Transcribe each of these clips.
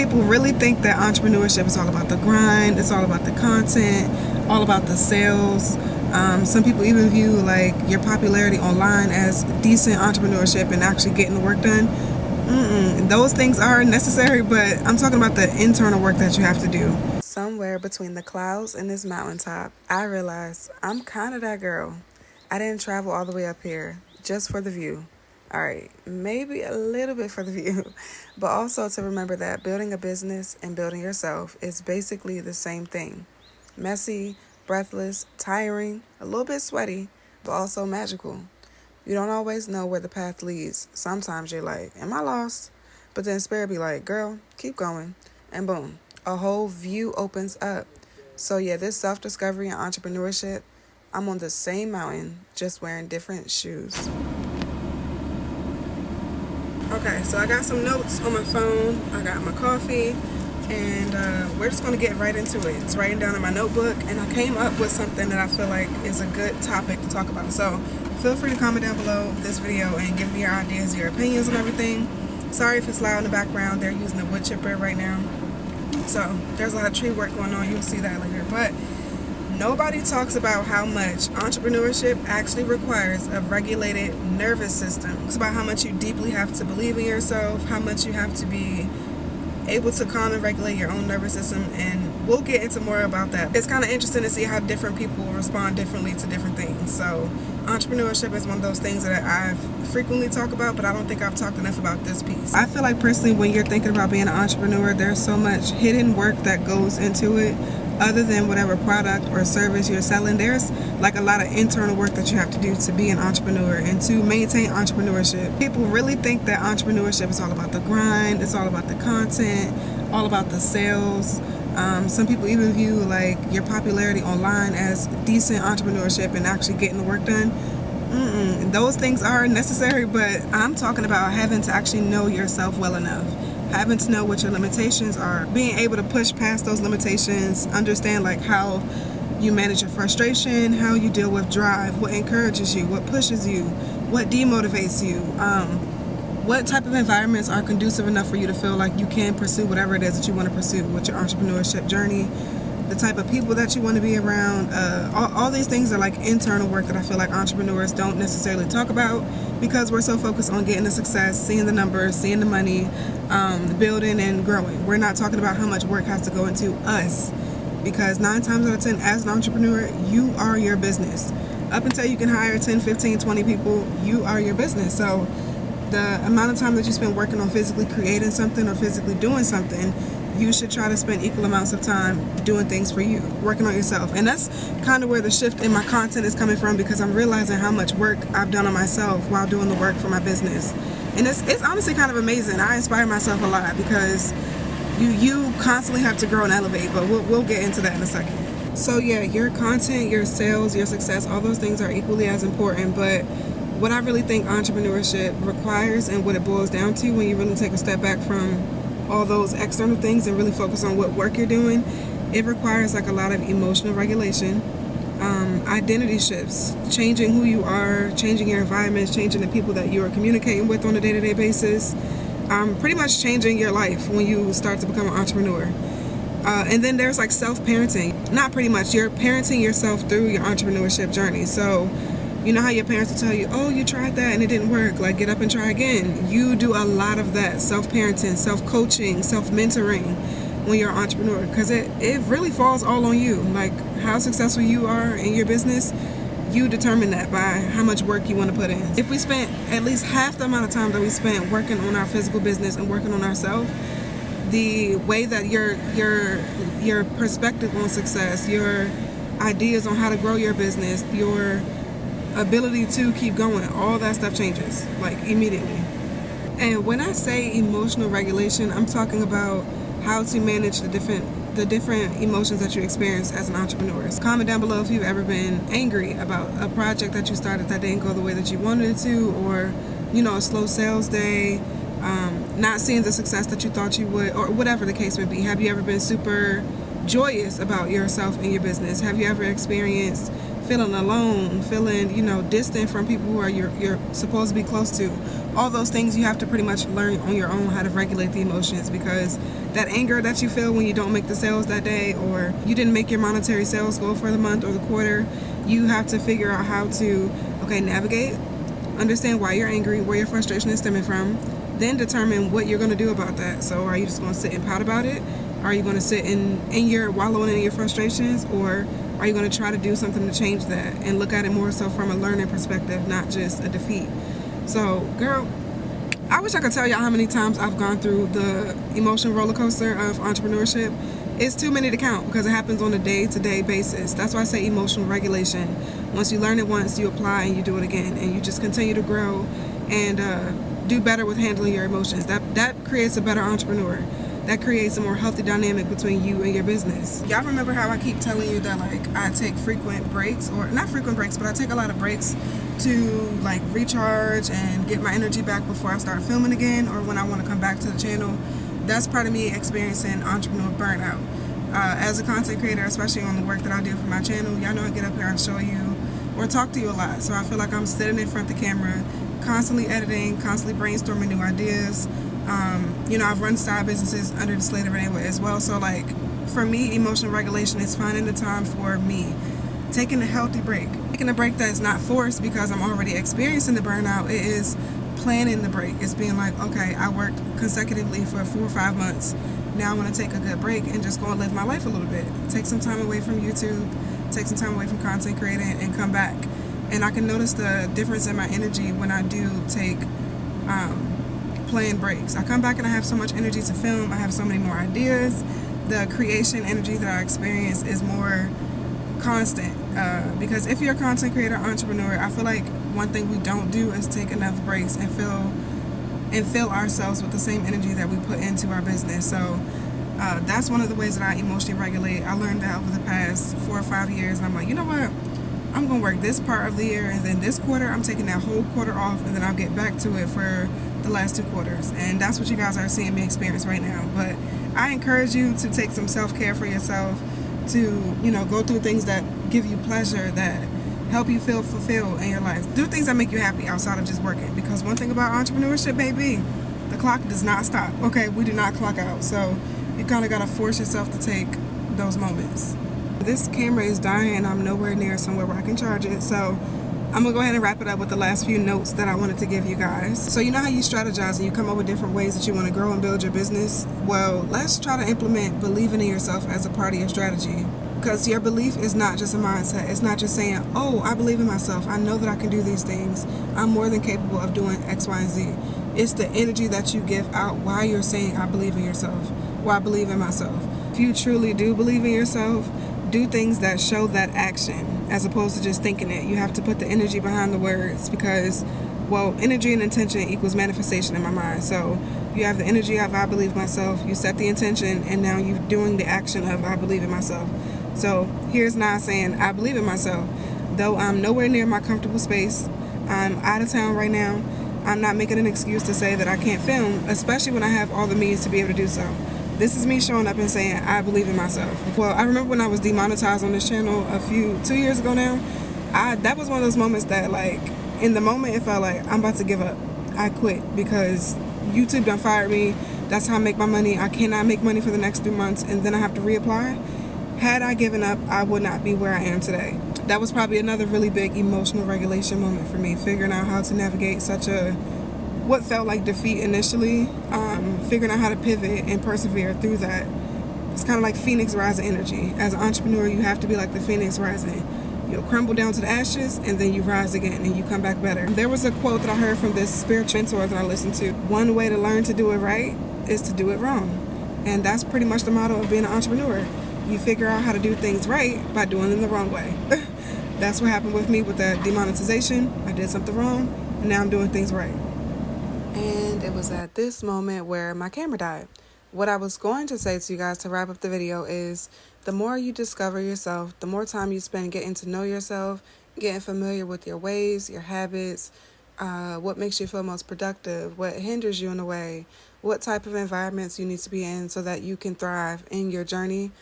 People really think that entrepreneurship is all about the grind, it's all about the content, all about the sales. Some people even view like your popularity online as decent entrepreneurship and actually getting the work done. Those things are necessary, but I'm talking about the internal work that you have to do. Somewhere between the clouds and this mountaintop, I realized I'm kind of that girl. I didn't travel all the way up here just for the view. All right, maybe a little bit for the view, but also to remember that building a business and building yourself is basically the same thing. Messy, breathless, tiring, a little bit sweaty, but also magical. You don't always know where the path leads. Sometimes you're like, am I lost? But then Spirit be like, girl, keep going. And boom, a whole view opens up. So yeah, this self-discovery and entrepreneurship, I'm on the same mountain, just wearing different shoes. Okay, so I got some notes on my phone. I got my coffee. And we're just going to get right into it. It's writing down in my notebook, and I came up with something that I feel like is a good topic to talk about. So feel free to comment down below this video and give me your ideas, your opinions on everything. Sorry if it's loud in the background. They're using a wood chipper right now. So there's a lot of tree work going on. You'll see that later. But nobody talks about how much entrepreneurship actually requires a regulated nervous system. It's about how much you deeply have to believe in yourself, how much you have to be able to calm and regulate your own nervous system, and we'll get into more about that. It's kind of interesting to see how different people respond differently to different things. So entrepreneurship is one of those things that I've frequently talked about, but I don't think I've talked enough about this piece. I feel like personally when you're thinking about being an entrepreneur, there's so much hidden work that goes into it. Other than whatever product or service you're selling, there's like a lot of internal work that you have to do to be an entrepreneur and to maintain entrepreneurship. People really think that entrepreneurship is all about the grind, it's all about the content, all about the sales. Some people even view like your popularity online as decent entrepreneurship and actually getting the work done. Those things are necessary, but I'm talking about having to actually know yourself well enough. Having to know what your limitations are, being able to push past those limitations, understand like how you manage your frustration, how you deal with drive, what encourages you, what pushes you, what demotivates you, what type of environments are conducive enough for you to feel like you can pursue whatever it is that you want to pursue with your entrepreneurship journey, the type of people that you want to be around. All these things are like internal work that I feel like entrepreneurs don't necessarily talk about because we're so focused on getting the success, seeing the numbers, seeing the money, building and growing. We're not talking about how much work has to go into us, because 9 times out of 10 as an entrepreneur, you are your business. Up until you can hire 10, 15, 20 people, you are your business. So the amount of time that you spend working on physically creating something or physically doing something, you should try to spend equal amounts of time doing things for you, working on yourself. And that's kind of where the shift in my content is coming from, because I'm realizing how much work I've done on myself while doing the work for my business. And it's honestly kind of amazing. I inspire myself a lot because you constantly have to grow and elevate, but we'll get into that in a second. So yeah, your content, your sales, your success, all those things are equally as important, but what I really think entrepreneurship requires and what it boils down to when you really take a step back from all those external things and really focus on what work you're doing, it requires like a lot of emotional regulation, identity shifts, changing who you are, changing your environments, changing the people that you are communicating with on a day-to-day basis, pretty much changing your life when you start to become an entrepreneur. And then there's like self-parenting. Not pretty much, you're parenting yourself through your entrepreneurship journey. So you know how your parents will tell you, oh, you tried that and it didn't work, like get up and try again. You do a lot of that, self-parenting, self-coaching, self-mentoring when you're an entrepreneur, because it really falls all on you. Like how successful you are in your business, you determine that by how much work you want to put in. If we spent at least half the amount of time that we spent working on our physical business and working on ourselves, the way that your perspective on success, your ideas on how to grow your business, your ability to keep going, all that stuff changes like immediately. And when I say emotional regulation, I'm talking about how to manage the different emotions that you experience as an entrepreneur. Comment down below if you've ever been angry about a project that you started that didn't go the way that you wanted it to, or a slow sales day, not seeing the success that you thought you would, or whatever the case may be. Have you ever been super joyous about yourself and your business? Have you ever experienced feeling alone, feeling, distant from people who are you're supposed to be close to. All those things you have to pretty much learn on your own how to regulate the emotions, because that anger that you feel when you don't make the sales that day, or you didn't make your monetary sales goal for the month or the quarter, you have to figure out how to, navigate, understand why you're angry, where your frustration is stemming from, then determine what you're going to do about that. So are you just going to sit and pout about it? Are you going to sit in your wallowing in your frustrations, or are you going to try to do something to change that and look at it more so from a learning perspective, not just a defeat? So, girl, I wish I could tell y'all how many times I've gone through the emotional roller coaster of entrepreneurship. It's too many to count because it happens on a day-to-day basis. That's why I say emotional regulation. Once you learn it once, you apply and you do it again, and you just continue to grow and do better with handling your emotions. That creates a better entrepreneur. That creates a more healthy dynamic between you and your business. Y'all remember how I keep telling you that I take frequent breaks, or not frequent breaks, but I take a lot of breaks to recharge and get my energy back before I start filming again, or when I want to come back to the channel. That's part of me experiencing entrepreneur burnout. As a content creator, especially on the work that I do for my channel, y'all know I get up here and show you or talk to you a lot. So I feel like I'm sitting in front of the camera, constantly editing, constantly brainstorming new ideas. I've run side businesses under the Slate of Renee as well. So for me, emotional regulation is finding the time for me, taking a healthy break, taking a break that is not forced because I'm already experiencing the burnout. It is planning the break. It's being okay, I worked consecutively for 4 or 5 months. Now I want to take a good break and just go and live my life a little bit. Take some time away from YouTube, take some time away from content creating, and come back. And I can notice the difference in my energy when I do take planned breaks. I come back and I have so much energy to film. I have so many more ideas. The creation energy that I experience is more constant, because if you're a content creator, entrepreneur, I feel like one thing we don't do is take enough breaks and fill ourselves with the same energy that we put into our business. So that's one of the ways that I emotionally regulate. I learned that over the past 4 or 5 years, and I'm like, you know what, I'm gonna work this part of the year, and then this quarter I'm taking that whole quarter off, and then I'll get back to it for the last 2 quarters. And that's what you guys are seeing me experience right now. But I encourage you to take some self-care for yourself, to go through things that give you pleasure, that help you feel fulfilled in your life. Do things that make you happy outside of just working, because one thing about entrepreneurship, baby, the clock does not stop. Okay, we do not clock out. So you kind of got to force yourself to take those moments. This camera is dying and I'm nowhere near somewhere where I can charge it, so I'm gonna go ahead and wrap it up with the last few notes that I wanted to give you guys. So you know how you strategize and you come up with different ways that you want to grow and build your business? Well, let's try to implement believing in yourself as a part of your strategy. Because your belief is not just a mindset. It's not just saying, oh, I believe in myself. I know that I can do these things. I'm more than capable of doing X, Y, and Z. It's the energy that you give out while you're saying, I believe in yourself, or I believe in myself. If you truly do believe in yourself, do things that show that action as opposed to just thinking it. You have to put the energy behind the words, because, well, energy and intention equals manifestation in my mind. So you have the energy of I believe myself, you set the intention, and now you're doing the action of I believe in myself. So here's now saying I believe in myself. Though I'm nowhere near my comfortable space, I'm out of town right now, I'm not making an excuse to say that I can't film, especially when I have all the means to be able to do so. This is me showing up and saying I believe in myself. Well, I remember when I was demonetized on this channel 2 years ago now, that was one of those moments that in the moment it felt like I'm about to give up. I quit because YouTube done fired me. That's how I make my money. I cannot make money for the next 3 months, and then I have to reapply. Had I given up, I would not be where I am today. That was probably another really big emotional regulation moment for me, figuring out how to navigate what felt like defeat initially, figuring out how to pivot and persevere through that. It's kind of like Phoenix rising energy. As an entrepreneur, you have to be like the Phoenix rising. You'll crumble down to the ashes, and then you rise again, and you come back better. There was a quote that I heard from this spiritual mentor that I listened to. One way to learn to do it right is to do it wrong. And that's pretty much the motto of being an entrepreneur. You figure out how to do things right by doing them the wrong way. That's what happened with me with the demonetization. I did something wrong, and now I'm doing things right. And it was at this moment where my camera died. What I was going to say to you guys to wrap up the video is, the more you discover yourself, the more time you spend getting to know yourself, getting familiar with your ways, your habits, what makes you feel most productive, what hinders you in a way, what type of environments you need to be in so that you can thrive in your journey,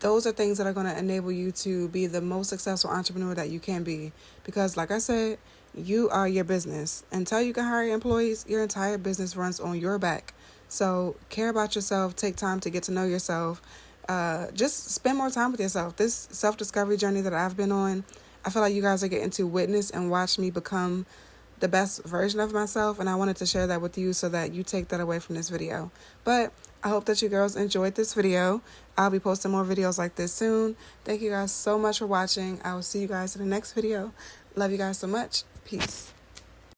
those are things that are going to enable you to be the most successful entrepreneur that you can be. Because like I said, you are your business. Until you can hire employees, your entire business runs on your back. So care about yourself, take time to get to know yourself. Just spend more time with yourself. This self-discovery journey that I've been on, I feel like you guys are getting to witness and watch me become the best version of myself, and I wanted to share that with you so that you take that away from this video. But I hope that you girls enjoyed this video. I'll be posting more videos like this soon. Thank you guys so much for watching. I will see you guys in the next video. Love you guys so much. Peace.